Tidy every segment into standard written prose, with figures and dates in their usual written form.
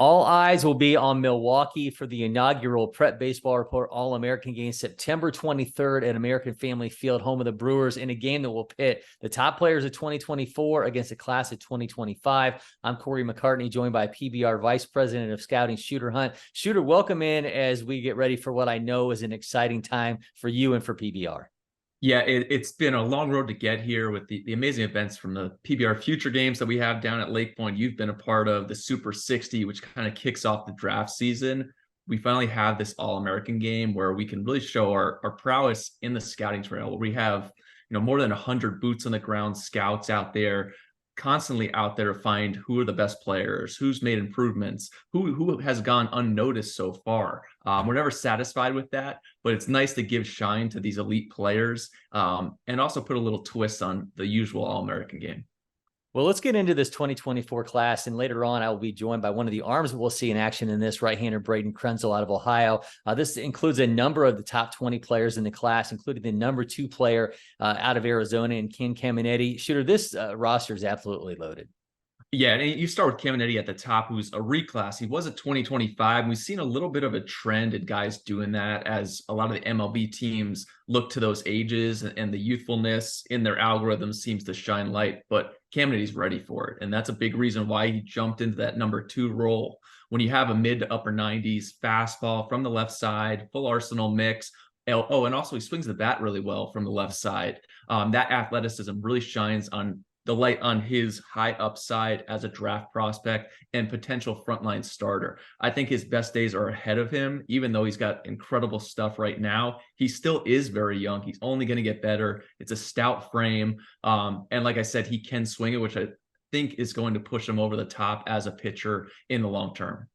All eyes will be on Milwaukee for the inaugural Prep Baseball Report All-American Game, September 23rd at American Family Field, home of the Brewers, in a game that will pit the top players of 2024 against the class of 2025. I'm Cory McCartney, joined by PBR Vice President of Scouting, Shooter Hunt. Shooter, welcome in as we get ready for what I know is an exciting time for you and for PBR. Yeah, it's been a long road to get here with the amazing events from the PBR Future Games that we have down at LakePoint. You've been a part of the Super 60, which kind of kicks off the draft season. We finally have this All-American game where we can really show our prowess in the scouting trail, where we have more than 100 boots on the ground scouts out there, constantly out there to find who are the best players, who's made improvements, who has gone unnoticed so far. We're never satisfied with that, but it's nice to give shine to these elite players and also put a little twist on the usual All-American game. Well, let's get into this 2024 class, and later on I will be joined by one of the arms that we'll see in action in this, right-hander Brayden Krenzel out of Ohio. This includes a number of the top 20 players in the class, including the number 2 player out of Arizona and Cam Caminiti. Shooter, this roster is absolutely loaded. Yeah, and you start with Caminiti at the top, who's a reclass. He was a 2025. We've seen a little bit of a trend in guys doing that as a lot of the MLB teams look to those ages, and the youthfulness in their algorithm seems to shine light. But Caminiti's ready for it, and that's a big reason why he jumped into that number 2 role. When you have a mid to upper 90s fastball from the left side, full arsenal mix. Oh, and also he swings the bat really well from the left side. That athleticism really shines on the light on his high upside as a draft prospect and potential frontline starter. I think his best days are ahead of him, even though he's got incredible stuff right now. He still is very young. He's only going to get better. It's a stout frame. And like I said, he can swing it, which I think is going to push him over the top as a pitcher in the long term.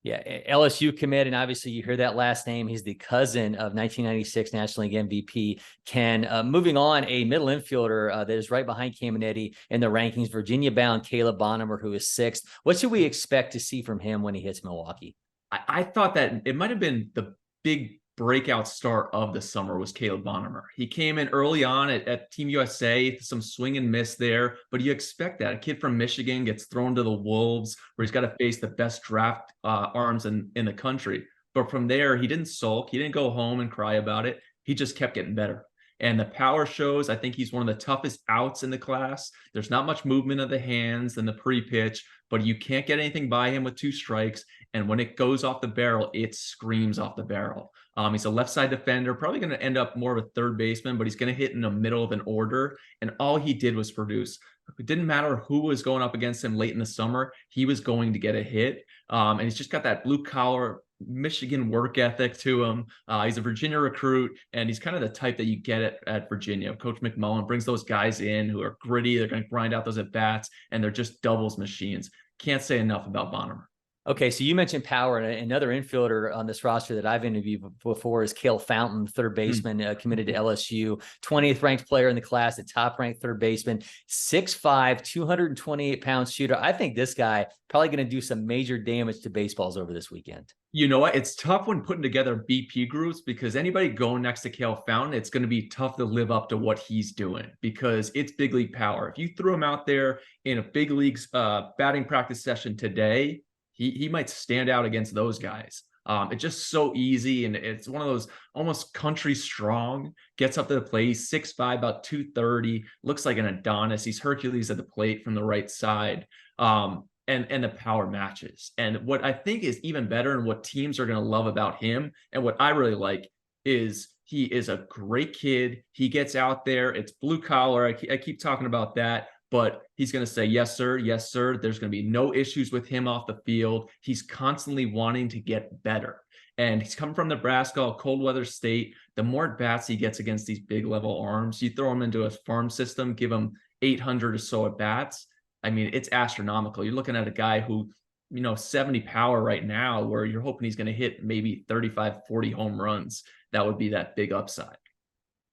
Yeah, LSU commit, and obviously you hear that last name. He's the cousin of 1996 National League MVP Ken. Moving on, a middle infielder that is right behind Caminiti in the rankings, Virginia-bound Caleb Bonemer, who is 6th. What should we expect to see from him when he hits Milwaukee? I thought that it might have been the big breakout star of the summer was Caleb Bonemer. He came in early on at Team USA, some swing and miss there, but you expect that. A kid from Michigan gets thrown to the Wolves, where he's got to face the best draft arms in the country. But from there, he didn't sulk. He didn't go home and cry about it. He just kept getting better. And the power shows. I think he's one of the toughest outs in the class. There's not much movement of the hands in the pre-pitch, but you can't get anything by him with 2 strikes. And when it goes off the barrel, it screams off the barrel. He's a left side defender, probably going to end up more of a third baseman, but he's going to hit in the middle of an order. And all he did was produce. It didn't matter who was going up against him late in the summer. He was going to get a hit. And he's just got that blue collar Michigan work ethic to him. He's a Virginia recruit, and he's kind of the type that you get at Virginia. Coach McMullen brings those guys in who are gritty. They're going to grind out those at-bats, and they're just doubles machines. Can't say enough about Bonemer. Okay, so you mentioned power, and another infielder on this roster that I've interviewed before is Kale Fountain, third baseman, committed to LSU, 20th ranked player in the class, the top ranked third baseman, 6'5", 228-pound shooter. I think this guy probably going to do some major damage to baseballs over this weekend. You know what? It's tough when putting together BP groups, because anybody going next to Kale Fountain, it's going to be tough to live up to what he's doing, because it's big league power. If you threw him out there in a big league's batting practice session today, he might stand out against those guys. It's just so easy, and it's one of those almost country strong, gets up to the plate, 6'5", about 230, looks like an Adonis. He's Hercules at the plate from the right side. And the power matches. And what I think is even better, and what teams are going to love about him, and what I really like, is he is a great kid. He gets out there. It's blue collar. I keep talking about that. But he's going to say, yes, sir. Yes, sir. There's going to be no issues with him off the field. He's constantly wanting to get better. And he's come from Nebraska, a cold weather state. The more at-bats he gets against these big level arms, you throw him into a farm system, give him 800 or so at-bats. I mean, it's astronomical. You're looking at a guy who, 70 power right now, where you're hoping he's going to hit maybe 35, 40 home runs. That would be that big upside.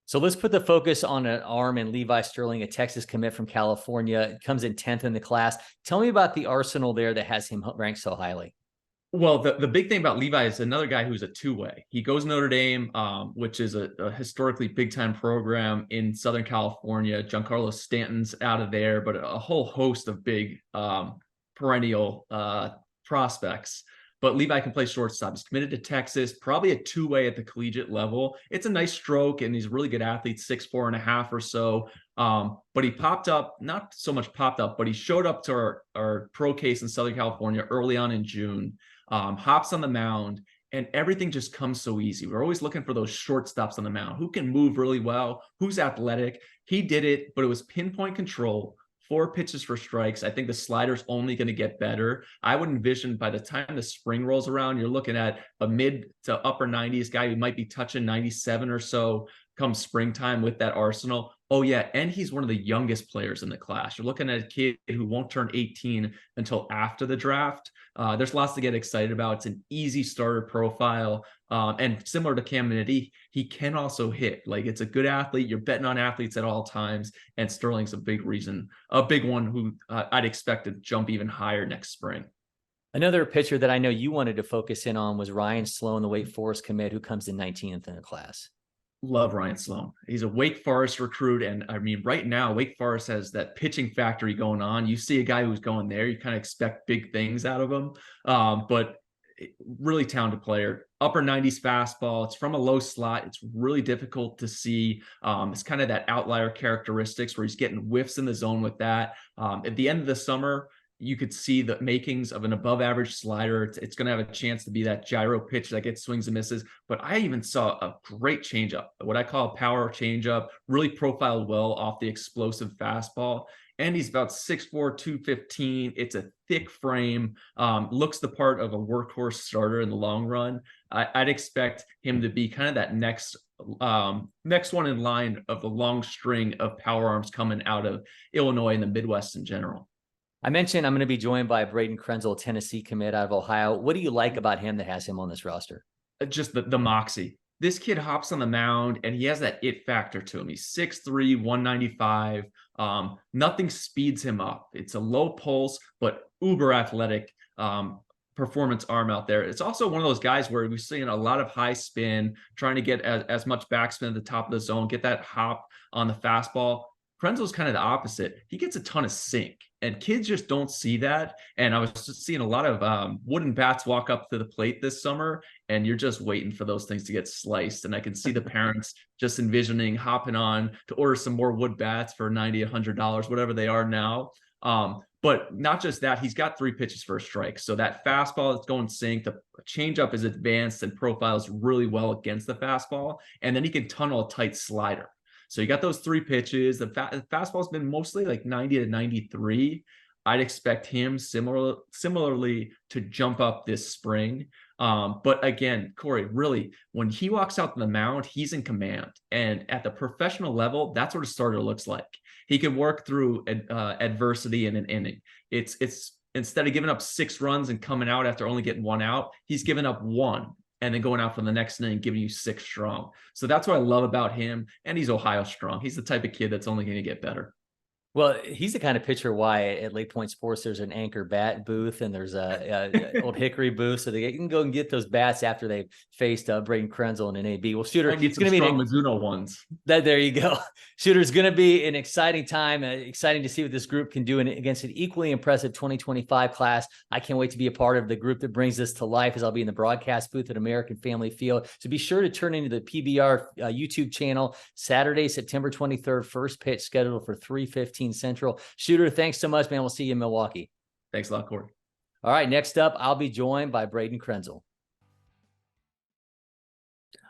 So let's put the focus on an arm in Levi Sterlin, a Texas commit from California, comes in 10th in the class. Tell me about the arsenal there that has him ranked so highly. Well, the big thing about Levi is another guy who's a two-way. He goes Notre Dame, which is a historically big-time program in Southern California. Giancarlo Stanton's out of there, but a whole host of big perennial prospects. But Levi can play shortstop. He's committed to Texas, probably a two-way at the collegiate level. It's a nice stroke, and he's a really good athlete, 6'4.5" or so. But he popped up, not so much popped up, but he showed up to our pro case in Southern California early on in June, hops on the mound, and everything just comes so easy. We're always looking for those shortstops on the mound. Who can move really well? Who's athletic? He did it, but it was pinpoint control. 4 pitches for strikes. I think the slider's only going to get better. I would envision by the time the spring rolls around, you're looking at a mid to upper 90s guy who might be touching 97 or so come springtime with that arsenal. Oh, yeah. And he's one of the youngest players in the class. You're looking at a kid who won't turn 18 until after the draft. There's lots to get excited about. It's an easy starter profile. And similar to Caminiti, he can also hit. Like, it's a good athlete. You're betting on athletes at all times. And Sterling's a big one who I'd expect to jump even higher next spring. Another pitcher that I know you wanted to focus in on was Ryan Sloan, the Wake Forest commit, who comes in 19th in the class. Love Ryan Sloan. He's a Wake Forest recruit. And I mean, right now, Wake Forest has that pitching factory going on. You see a guy who's going there, you kind of expect big things out of him. But really talented player. Upper 90s fastball. It's from a low slot. It's really difficult to see. It's kind of that outlier characteristics where he's getting whiffs in the zone with that. At the end of the summer, you could see the makings of an above average slider. It's going to have a chance to be that gyro pitch that gets swings and misses. But I even saw a great changeup, what I call a power changeup, really profiled well off the explosive fastball. And he's about 6'4", 215. It's a thick frame, looks the part of a workhorse starter in the long run. I'd expect him to be kind of that next one in line of the long string of power arms coming out of Illinois and the Midwest in general. I mentioned I'm going to be joined by Brayden Krenzel, Tennessee commit out of Ohio. What do you like about him that has him on this roster? Just the moxie. This kid hops on the mound and he has that it factor to him. He's 6'3", 195. Nothing speeds him up. It's a low pulse, but uber athletic performance arm out there. It's also one of those guys where we're seeing a lot of high spin, trying to get as much backspin at the top of the zone, get that hop on the fastball. Krenzel's kind of the opposite. He gets a ton of sink, and kids just don't see that. And I was just seeing a lot of wooden bats walk up to the plate this summer, and you're just waiting for those things to get sliced. And I can see the parents just envisioning hopping on to order some more wood bats for $90, $100, whatever they are now. But not just that, he's got 3 pitches for a strike. So that fastball is going sink. The changeup is advanced and profiles really well against the fastball. And then he can tunnel a tight slider. So you got those 3 pitches. The fastball's been mostly like 90 to 93. I'd expect him similarly to jump up this spring. But again, Cory, really, when he walks out to the mound, he's in command. And at the professional level, that's what a starter looks like. He can work through adversity in an inning. It's instead of giving up 6 runs and coming out after only getting 1 out, he's given up 1. And then going out for the next inning and giving you 6 strong. So that's what I love about him. And he's Ohio strong. He's the type of kid that's only going to get better. Well, he's the kind of pitcher why at LakePoint Sports there's an anchor bat booth and there's a old Hickory booth, so they can go and get those bats after they've faced Brayden Krenzel in an AB. Well, Shooter, it's going to be Mizuno ones. There you go. Shooter's going to be an exciting time. Exciting to see what this group can do against an equally impressive 2025 class. I can't wait to be a part of the group that brings this to life, as I'll be in the broadcast booth at American Family Field. So be sure to turn into the PBR YouTube channel Saturday, September 23rd. First pitch scheduled for 3:15 Central. Shooter, thanks so much, man. We'll see you in Milwaukee. Thanks a lot, Cory. All right, next up, I'll be joined by Brayden Krenzel.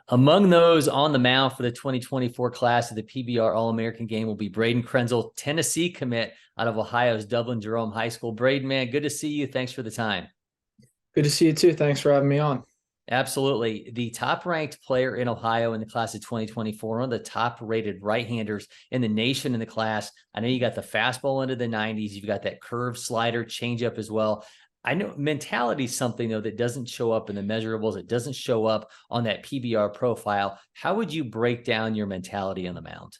Among those on the mound for the 2024 class of the PBR All-American Game will be Brayden Krenzel, Tennessee commit out of Ohio's Dublin-Jerome High School. Brayden, man, good to see you. Thanks for the time. Good to see you too. Thanks for having me on. Absolutely. The top-ranked player in Ohio in the class of 2024, one of the top-rated right-handers in the nation in the class. I know you got the fastball into the 90s. You've got that curve slider changeup as well. I know mentality is something, though, that doesn't show up in the measurables. It doesn't show up on that PBR profile. How would you break down your mentality on the mound?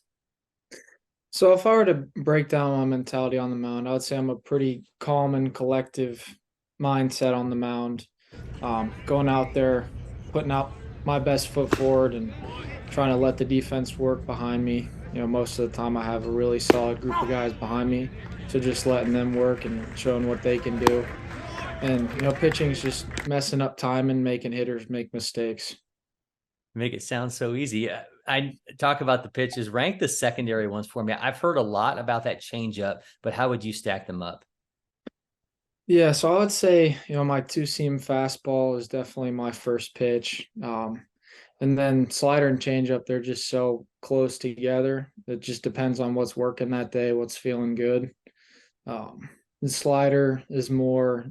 So if I were to break down my mentality on the mound, I would say I'm a pretty calm and collective mindset on the mound. Going out there, putting out my best foot forward and trying to let the defense work behind me. You know, most of the time I have a really solid group of guys behind me, so just letting them work and showing what they can do. And, pitching is just messing up time and making hitters make mistakes. Make it sound so easy. I talk about the pitches. Rank the secondary ones for me. I've heard a lot about that changeup, but how would you stack them up? Yeah, so I would say, my two-seam fastball is definitely my first pitch. And then slider and changeup, they're just so close together. It just depends on what's working that day, what's feeling good. The slider is more,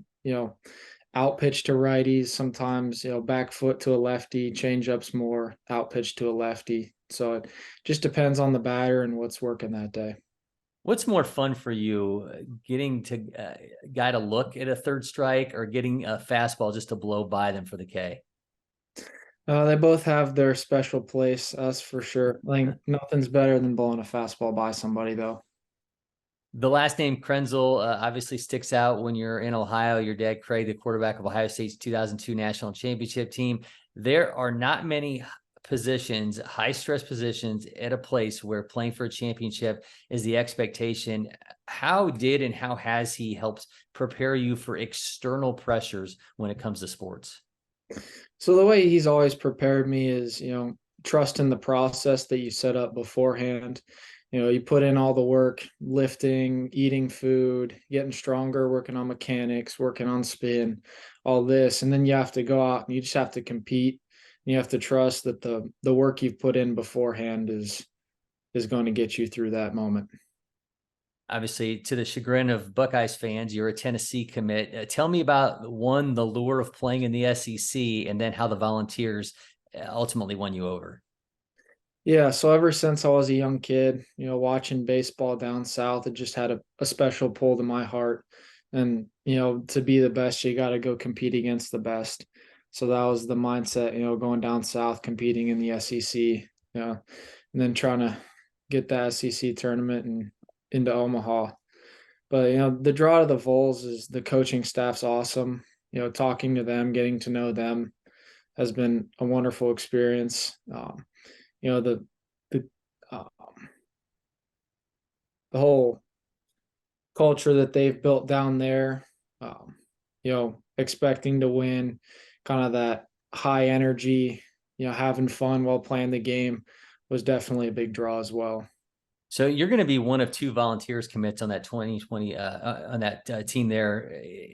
out pitch to righties, sometimes, back foot to a lefty, changeup's more out pitch to a lefty. So it just depends on the batter and what's working that day. What's more fun for you, getting to guy to look at a third strike or getting a fastball just to blow by them for the K? They both have their special place, that's for sure. I think nothing's better than blowing a fastball by somebody, though. The last name Krenzel obviously sticks out when you're in Ohio. Your dad, Craig, the quarterback of Ohio State's 2002 national championship team. There are not many positions, high stress positions at a place where playing for a championship is the expectation. How did and how has he helped prepare you for external pressures when it comes to sports? So the way he's always prepared me is, trust in the process that you set up beforehand. You put in all the work, lifting, eating food, getting stronger, working on mechanics, working on spin, all this. And then you have to go out and you just have to compete. You have to trust that the work you've put in beforehand is going to get you through that moment. Obviously, to the chagrin of Buckeyes fans, you're a Tennessee commit. Tell me about the lure of playing in the SEC, and then how the Volunteers ultimately won you over. Yeah, so ever since I was a young kid, watching baseball down south, it just had a special pull to my heart. And, to be the best, you got to go compete against the best. So that was the mindset, going down south, competing in the SEC, and then trying to get the SEC tournament and into Omaha. But, the draw to the Vols is the coaching staff's awesome. Talking to them, getting to know them has been a wonderful experience. The the um, the whole culture that they've built down there, expecting to win, kind of that high energy, having fun while playing the game was definitely a big draw as well. So you're going to be one of two Volunteers commits on that 2020 on that team there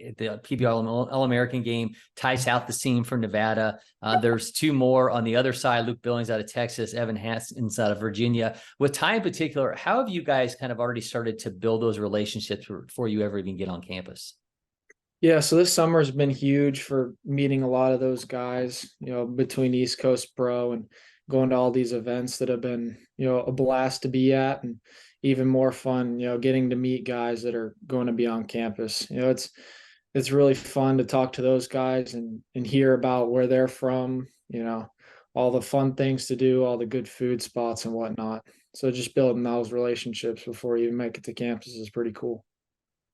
at the PBR All-American game. Ty South, the seam from Nevada. There's two more on the other side. Luke Billings out of Texas, Evan Haskins out of Virginia. With Ty in particular, how have you guys kind of already started to build those relationships before you ever even get on campus? Yeah, so this summer has been huge for meeting a lot of those guys, between East Coast Pro and going to all these events that have been, a blast to be at, and even more fun, getting to meet guys that are going to be on campus. It's really fun to talk to those guys and hear about where they're from, all the fun things to do, all the good food spots and whatnot. So just building those relationships before you make it to campus is pretty cool.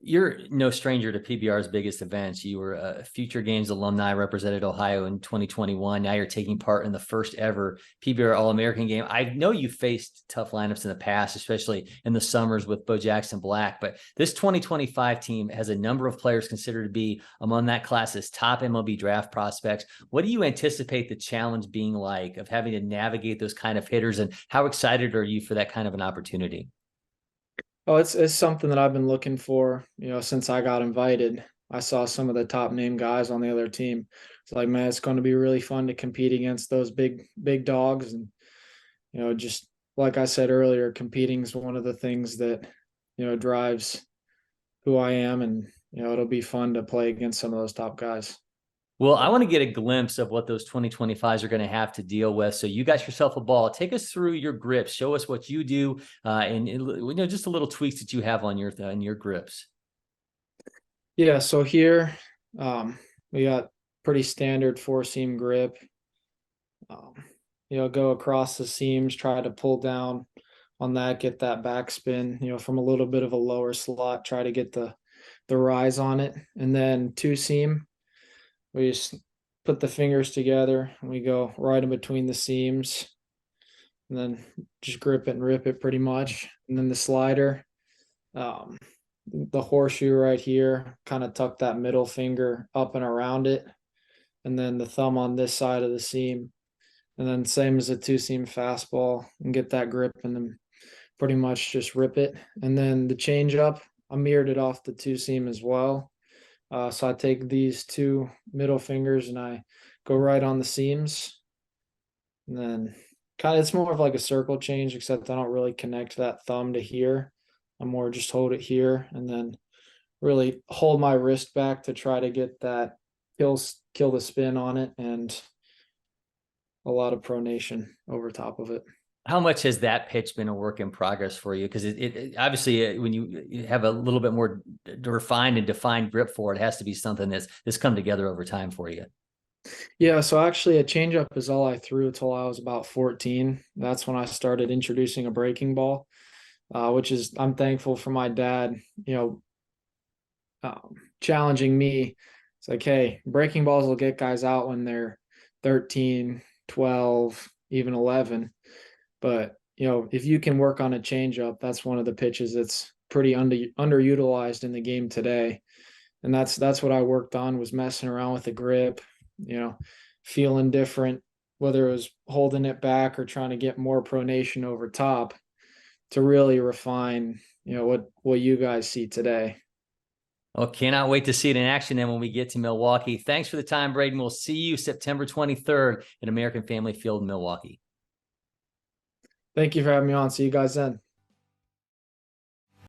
You're no stranger to PBR's biggest events. You were a Future Games alumni, represented Ohio in 2021. Now you're taking part in the first ever PBR All-American game. I know you faced tough lineups in the past, especially in the summers with Bo Jackson Black, but this 2025 team has a number of players considered to be among that class's top MLB draft prospects. What do you anticipate the challenge being like of having to navigate those kind of hitters, and how excited are you for that kind of an opportunity? Oh, it's something that I've been looking for, since I got invited. I saw some of the top name guys on the other team. It's like, man, it's going to be really fun to compete against those big dogs. And, just like I said earlier, competing is one of the things that, drives who I am. And, it'll be fun to play against some of those top guys. Well, I want to get a glimpse of what those 2025s are going to have to deal with. So you got yourself a ball. Take us through your grips. Show us what you do, and just a little tweaks that you have on your grips. Yeah. So here, we got pretty standard 4-seam grip. Go across the seams, try to pull down on that, get that backspin. From a little bit of a lower slot, try to get the rise on it, and then 2-seam. We just put the fingers together and we go right in between the seams and then just grip it and rip it pretty much. And then the slider, the horseshoe right here, kind of tuck that middle finger up and around it, and then the thumb on this side of the seam. And then same as a two-seam fastball, and get that grip and then pretty much just rip it. And then the change-up, I mirrored it off the two-seam as well. So I take these two middle fingers and I go right on the seams. And then kind of, it's more of like a circle change, except I don't really connect that thumb to here. I more just hold it here and then really hold my wrist back to try to get that kill the spin on it, and a lot of pronation over top of it. How much has that pitch been a work in progress for you? Because it obviously, when you have a little bit more refined and defined grip for it, it has to be something that's come together over time for you. Yeah, so actually a changeup is all I threw until I was about 14. That's when I started introducing a breaking ball, which is, I'm thankful for my dad, challenging me. It's like, hey, breaking balls will get guys out when they're 13, 12, even 11. But, if you can work on a changeup, that's one of the pitches that's pretty underutilized in the game today. And that's what I worked on, was messing around with the grip, feeling different, whether it was holding it back or trying to get more pronation over top, to really refine, what you guys see today. Well, cannot wait to see it in action then when we get to Milwaukee. Thanks for the time, Brayden. We'll see you September 23rd at American Family Field in Milwaukee. Thank you for having me on. See you guys then.